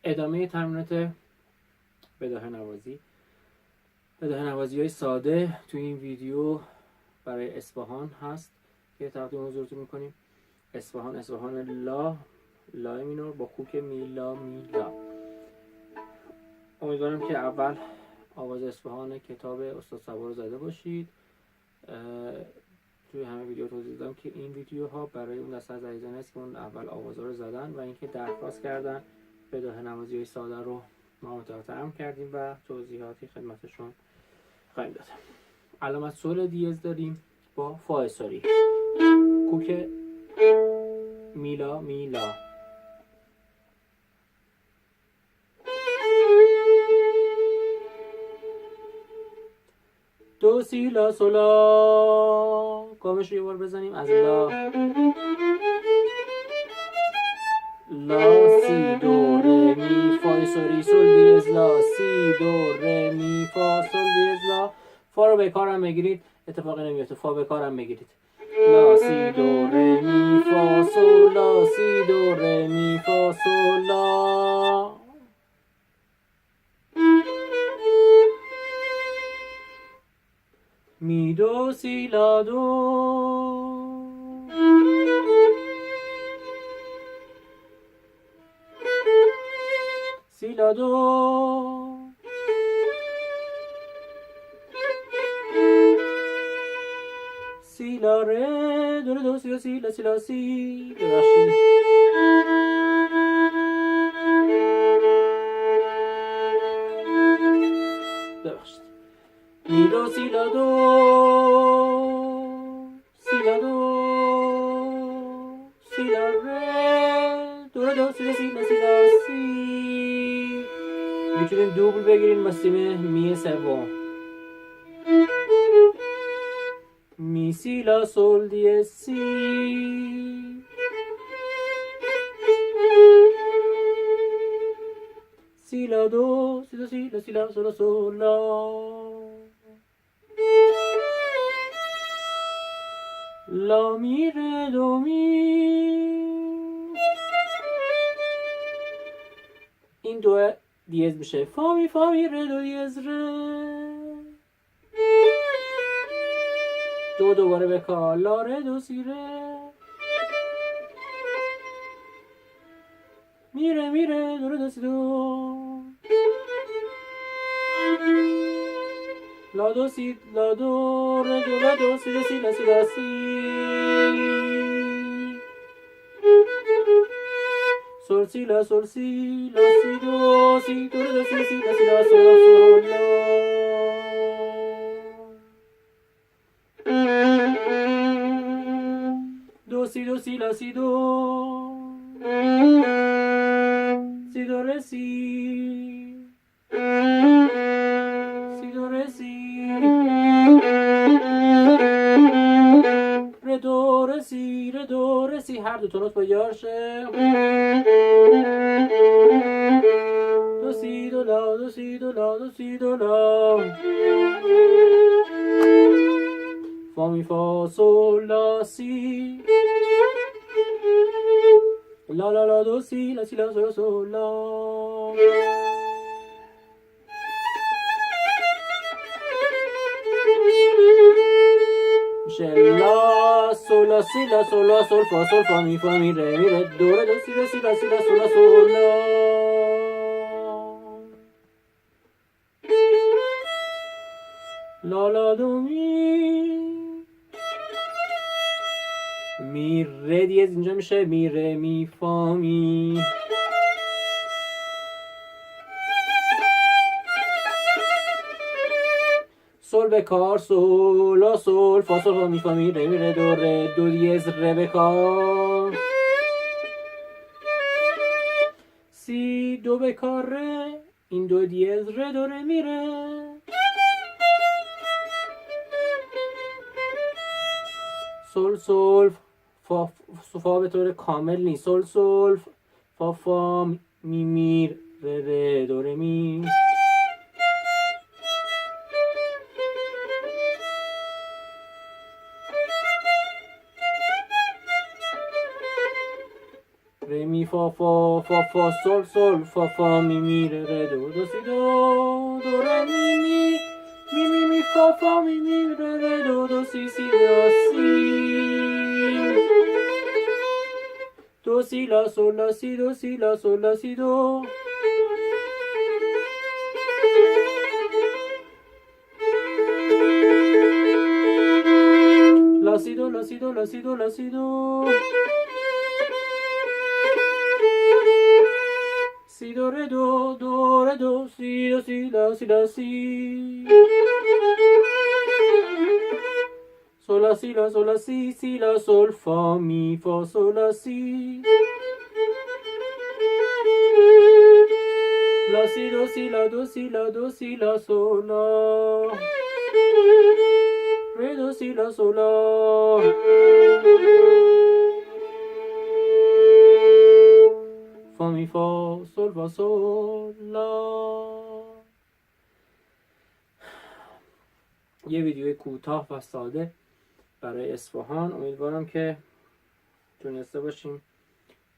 ادامه تمرینات بداهه نوازی، بداهه نوازی های ساده توی این ویدیو برای اصفهان هست که تقدیم حضورتون میکنیم. اصفهان لا مینور با کوک میلا. امیدوارم که اول آواز اصفهان کتاب استاد سبا رو زده باشید. توی همه ویدیو توضیح دادم که این ویدیوها برای اون دسته از عزیزان است که اون اول آوازها رو زدن و اینکه درخواست کردن بداهه نوازی های ساده رو ما متقاطع کردیم و توضیحاتی خدمتشون خواهیم داد. علامت سول دیز داریم با فا ساری، کوک میلا. دو سی لا سولا، گامش رو یه بار بزنیم از لا سی دو ره می فا سوری سول دیز لا سی دو ره می فا سول دیز لا. فا رو به کارم بگیرید، اتفاقی نمیفته. فا به کارم بگیرید. لا سی دو ره می فا سول، لا سی دو ره می فا سول لا. می دو سی لا دو، سی لا دو، سی لا ره دو دو سی لا سی لا سی لا سی. ببخشید می دو سی لا دو، سی لا دو، سی لا ره دو دو سی لا سی لا سی لا سی. میتونیم دوبل بگیریم با سیم می سوم. می سی لا سول دی سی، سی لا دو سی لا سی لا سی لا سول سول لا می ره دو می. این دو دیز میشه فا می ره دو دیز ره. دو دوباره به کار لا ره دو سی ره. میره دو دو سی دو، لا دو سی لا دو ره دو لا دو سی لا سی لا سی لا سی. سول سی لا سول سی لا سی دو سی دو دو سی سی لا سی لا سول لا. دو سی لا سی دو، سی دو ره سی، سی دو ره سی، ره دو ره سی، ره دو ره سی. هر دو تا نوت با یار شه. دو سی دو لا دو سی دو لا دو سی دو لا. فا می فا سول لا سی، لا لا لا دو سی لا سی لا سول سول لا. میشه لا سول لا سی لا سول لا سول فا می ره دو ره دو سی لا سی لا سی لا سول سول لا لا دو می ره دیز اینجا میشه می ره می فا می. سول به کار سول لا سول فا سول فا می ره دو دیز ره به کار. سی دو به کار ره، این دو دیز ره دو ره می ره. سول فا به طور کامل نیست. سول فا می ره دو ره می. ره می فا فا فا فا فا سل سل فا فا می می ره ره دو دو سی دو دو ره می می می می می فا فا می می ره ره دو دو سی سی لا سی دو سی لا سل لا سی دو سی لا سل لا سی دو لا سی دو لا سی دو لا سی دو لا سی دو سی دو ره دو سی دو سی لا سی لا سی sol la si la sol fa mi fa sol la si la si do si la do si la do si la sol la re do si la sol la fa mi fa sol fa sol la. یه ویدیوی کوتاه و ساده برای اصفهان. امیدوارم که تونسته باشیم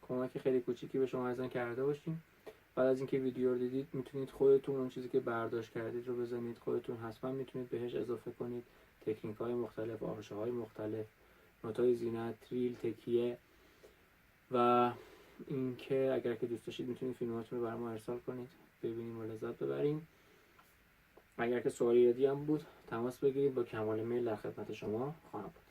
کمک خیلی کوچیکی به شما عزیزان کرده باشیم. بعد از اینکه ویدیو رو دیدید میتونید خودتون اون چیزی که برداشت کردید رو بزنید، خودتون حتما میتونید بهش اضافه کنید تکنیک های مختلف، آرشه های مختلف، نوت های زینت، تریل، تکیه و اینکه اگر که دوست داشتید میتونید فیلماتون رو برای ما ارسال کنید ببینیم و لذت ببریم. اگر که سوالی هم بود تماس بگیرید، با کمال میل در خدمت شما خواهم بود.